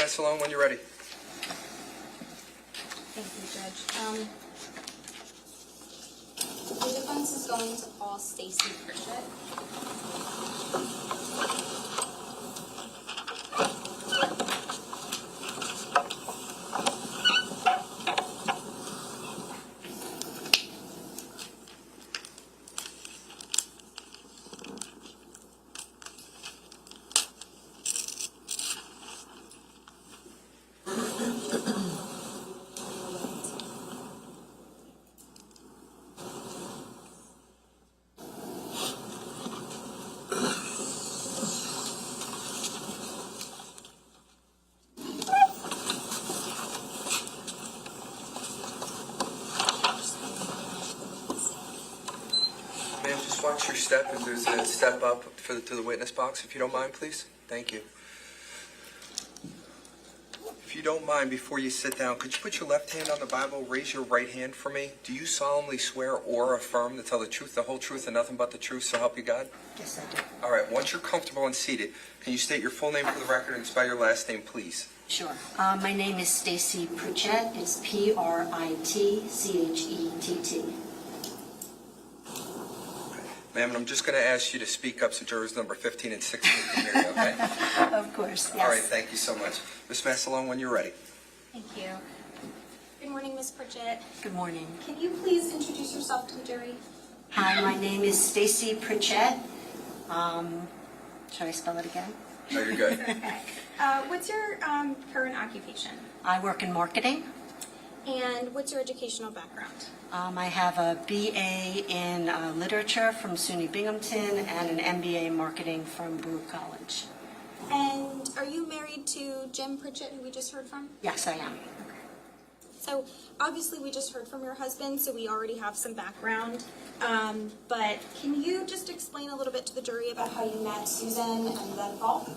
Messalone, when you're ready. Thank you, Judge. The defense is going to call Stacy Pritchett. Ma'am, just watch your step as there's a step up to the witness box, if you don't mind, please. Thank you. If you don't mind, before you sit down, could you put your left hand on the Bible, raise your right hand for me? Do you solemnly swear or affirm to tell the truth, the whole truth, and nothing but the truth, so help you God? Yes, I do. All right, once you're comfortable and seated, can you state your full name for the record and spell your last name, please? Sure. My name is Stacy Pritchett. It's Pritchett. Ma'am, I'm just going to ask you to speak up so jurors number 15 and 16 can hear you, okay? Of course, yes. All right, thank you so much. Ms. Messalone, when you're ready. Thank you. Good morning, Ms. Pritchett. Good morning. Can you please introduce yourself to the jury? Hi, my name is Stacy Pritchett. Should I spell it again? No, you're good. Okay. What's your current occupation? I work in marketing. And what's your educational background? I have a BA in literature from SUNY Binghamton and an MBA in marketing from Brew College. And are you married to Jim Pritchett, who we just heard from? Yes, I am. So obviously we just heard from your husband, so we already have some background. But can you just explain a little bit to the jury about how you met Susan and then Paul?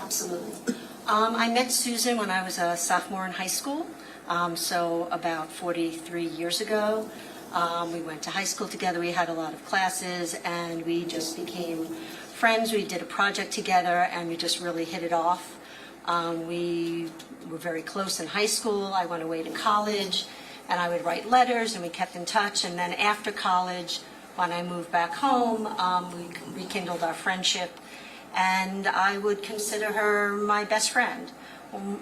Absolutely. I met Susan when I was a sophomore in high school, so about 43 years ago. We went to high school together, we had a lot of classes, and we just became friends. We did a project together, and we just really hit it off. We were very close in high school. I went away to college, and I would write letters, and we kept in touch. And then after college, when I moved back home, we rekindled our friendship, and I would consider her my best friend,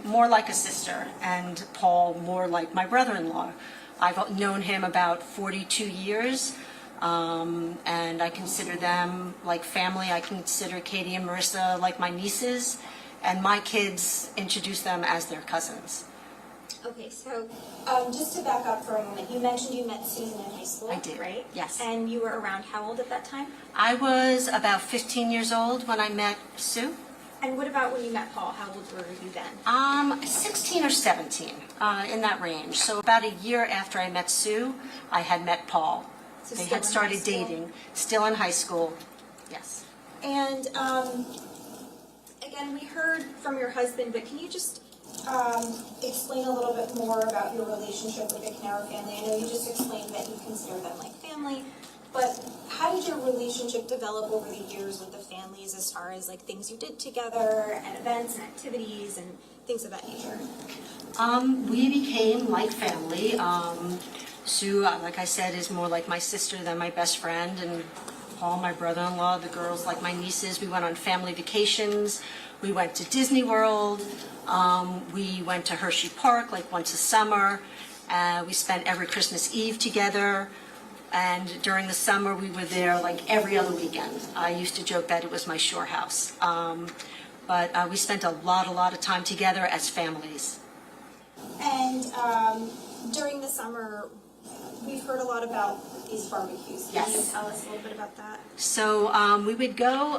more like a sister, and Paul more like my brother-in-law. I've known him about 42 years, and I consider them like family. I consider Katie and Marissa like my nieces, and my kids introduce them as their cousins. Okay, so just to back up for a moment, you mentioned you met Susan in high school, I did, right? yes. And you were around how old at that time? I was about 15 years old when I met Sue. And what about when you met Paul? How old were you then? 16 or 17, in that range. So about a year after I met Sue, I had met Paul. So They still had in started high school? dating, still in high school, yes. And again, we heard from your husband, but can you just explain a little bit more about your relationship with the Caneiro family? I know you just explained that you consider them like family, but how did your relationship develop over the years with the families as far as like things you did together and events and activities and things of that nature? We became like family. Sue, like I said, is more like my sister than my best friend, and Paul, my brother-in-law, the girls like my nieces. We went on family vacations. We went to Disney World. We went to Hershey Park like once a summer. We spent every Christmas Eve together. And during the summer, we were there like every other weekend. I used to joke that it was my shore house. But we spent a lot of time together as families. And during the summer, we've heard a lot about these barbecues. Can you Yes. tell us a little bit about that? So we would go,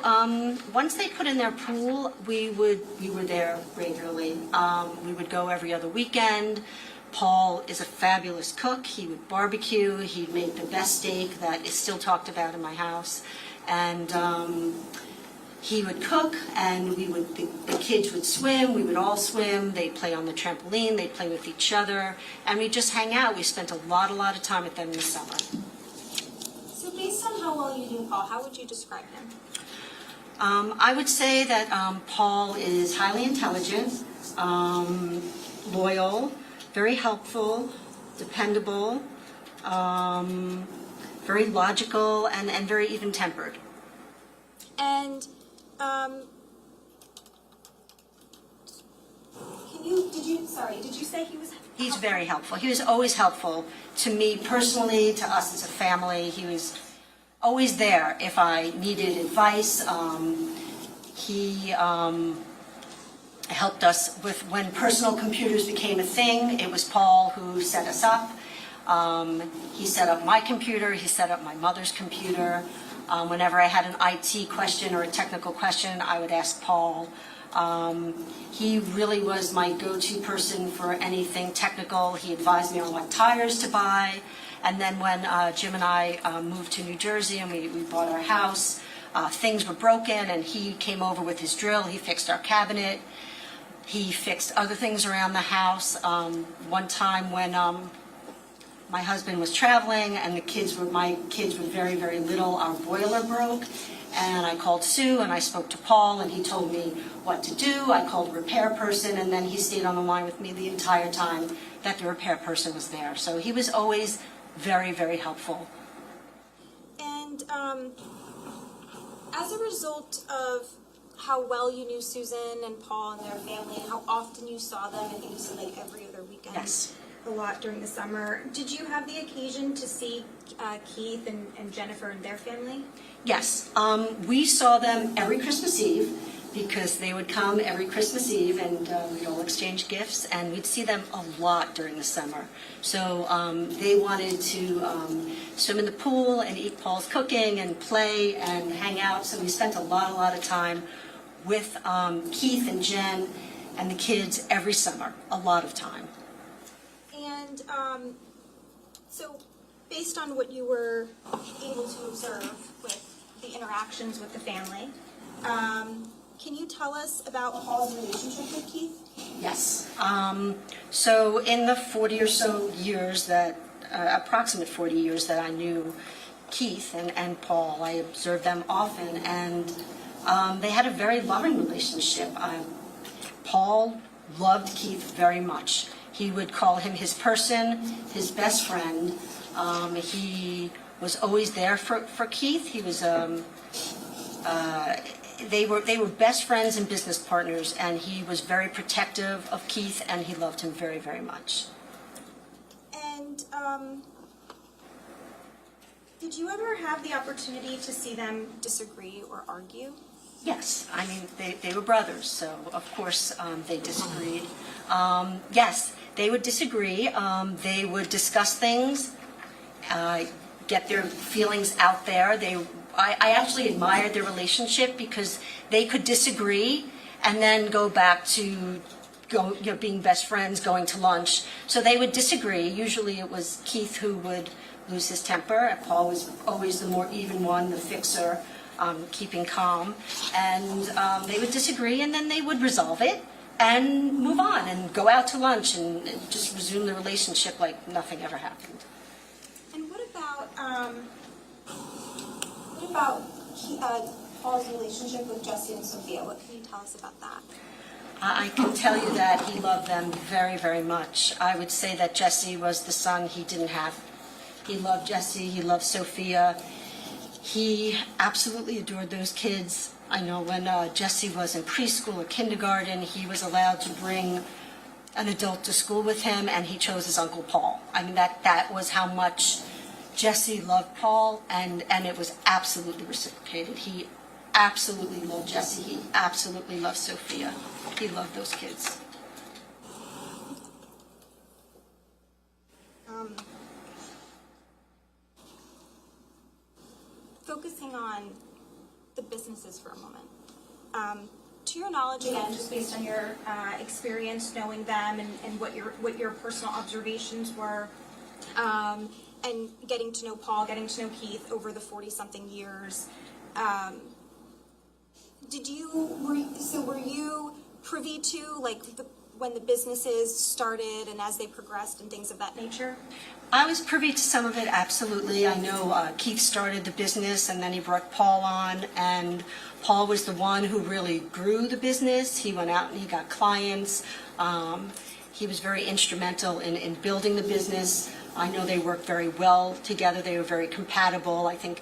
once they put in their pool, we were there regularly. We would go every other weekend. Paul is a fabulous cook. He would barbecue. He'd make the best steak that is still talked about in my house. And he would cook, and the kids would swim. We would all swim. They'd play on the trampoline. They'd play with each other. And we'd just hang out. We spent a lot of time with them in the summer. So based on how well you knew Paul, how would you describe him? I would say that Paul is highly intelligent. loyal, very helpful, dependable, very logical, and very even-tempered. And did you say he was? He's very helpful. He was always helpful to me personally, to us as a family. He was always there if I needed advice. He helped us with when personal computers became a thing. It was Paul who set us up. He set up my computer. He set up my mother's computer. Whenever I had an IT question or a technical question, I would ask Paul. He really was my go-to person for anything technical. He advised me on what tires to buy. And then when Jim and I moved to New Jersey and we bought our house, things were broken and he came over with his drill. He fixed our cabinet. He fixed other things around the house. One time when my husband was traveling and my kids were very, very little, our boiler broke. And I called Sue and I spoke to Paul and he told me what to do. I called a repair person and then he stayed on the line with me the entire time that the repair person was there. So he was always very, very helpful. And as a result of how well you knew Susan and Paul and their family and how often you saw them, I think you said like every other weekend. Yes. A lot during the summer. Did you have the occasion to see Keith and Jennifer and their family? Yes. We saw them every Christmas Eve because they would come every Christmas Eve and we'd all exchange gifts and we'd see them a lot during the summer. So they wanted to swim in the pool and eat Paul's cooking and play and hang out. So we spent a lot of time with Keith and Jen and the kids every summer, a lot of time. And so based on what you were able to observe with the interactions with the family, can you tell us about Paul's relationship with Keith? Yes. So in the 40 or so years that, approximate 40 years that I knew Keith and Paul, I observed them often, and they had a very loving relationship. Paul loved Keith very much. He would call him his person, his best friend. He was always there for Keith. He was they were best friends and business partners, and he was very protective of Keith, and he loved him very, very much. And did you ever have the opportunity to see them disagree or argue? Yes, I mean, they were brothers, so of course they disagreed. Yes, they would disagree. They would discuss things, get their feelings out there. I actually admired their relationship because they could disagree and then go back to being best friends, going to lunch. So they would disagree. Usually it was Keith who would lose his temper. Paul was always the more even one, the fixer, keeping calm. And they would disagree and then they would resolve it and move on and go out to lunch and just resume the relationship like nothing ever happened. And what about Paul's relationship with Jesse and Sophia? What can you tell us about that? I can tell you that he loved them very, very much. I would say that Jesse was the son he didn't have. He loved Jesse, he loved Sophia. He absolutely adored those kids. I know when Jesse was in preschool or kindergarten, he was allowed to bring an adult to school with him, and he chose his Uncle Paul. I mean, that was how much Jesse loved Paul, and it was absolutely reciprocated. He absolutely loved Jesse. He absolutely loved Sophia. He loved those kids. Focusing on the businesses for a moment. To your knowledge, again, just based on your experience knowing them and what your personal observations were, and getting to know Paul, getting to know Keith over the 40-something years, were you privy to like when the businesses started and as they progressed and things of that nature? I was privy to some of it, absolutely. I know Keith started the business and then he brought Paul on, and Paul was the one who really grew the business. He went out and he got clients. He was very instrumental in building the business. I know they worked very well together. They were very compatible. I think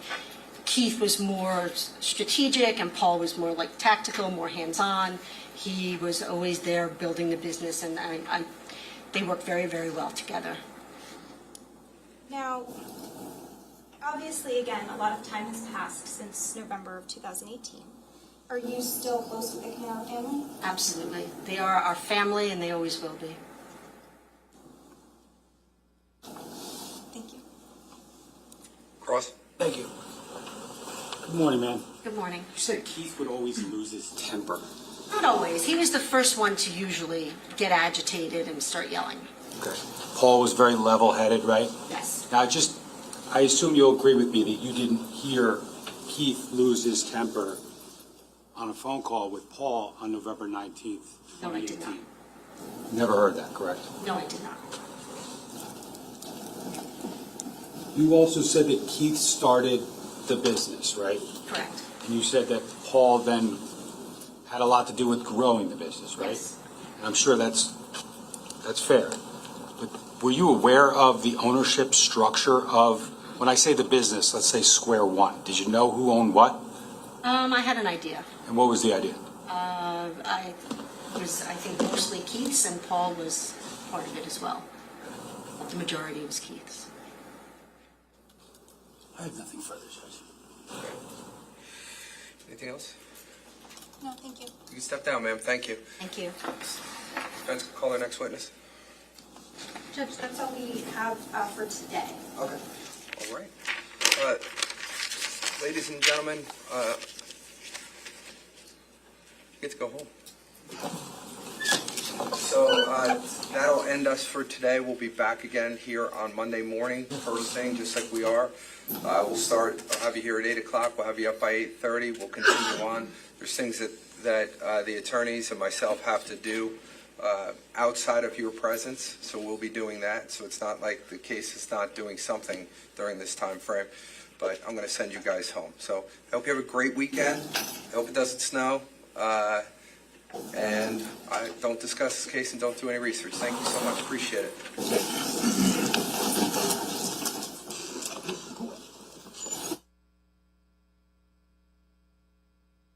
Keith was more strategic and Paul was more like tactical, more hands-on. He was always there building the business, and they worked very, very well together. Now, obviously, again, a lot of time has passed since November of 2018. Are you still close with the Caneiro family? Absolutely. They are our family, and they always will be. Thank you. Cross? Thank you. Good morning, ma'am. Good morning. You said Keith would always lose his temper. Not always. He was the first one to usually get agitated and start yelling. Okay. Paul was very level-headed, right? Yes. Now, I assume you'll agree with me that you didn't hear Keith lose his temper on a phone call with Paul on November 19th, 2018. No, I did not. Never heard that, correct? No, I did not. You also said that Keith started the business, right? Correct. And you said that Paul then had a lot to do with growing the business, right? Yes. And I'm sure that's fair. But were you aware of the ownership structure of, when I say the business, let's say Square One, did you know who owned what? I had an idea. And what was the idea? I think, mostly Keith's, and Paul was part of it as well. But the majority was Keith's. I have nothing further, Judge. Anything else? No, thank you. You can step down, ma'am. Thank you. Thank you. Friends, call our next witness. Judge, that's all we have for today. Okay. All right. Ladies and gentlemen, you get to go home. So that'll end us for today. We'll be back again here on Monday morning, first thing, just like we are. I'll have you here at 8 o'clock. We'll have you up by 8:30. We'll continue on. There's things that the attorneys and myself have to do outside of your presence, so we'll be doing that. So it's not like the case is not doing something during this time frame, but I'm going to send you guys home. So I hope you have a great weekend. I hope it doesn't snow. And don't discuss this case and don't do any research. Thank you so much. Appreciate it.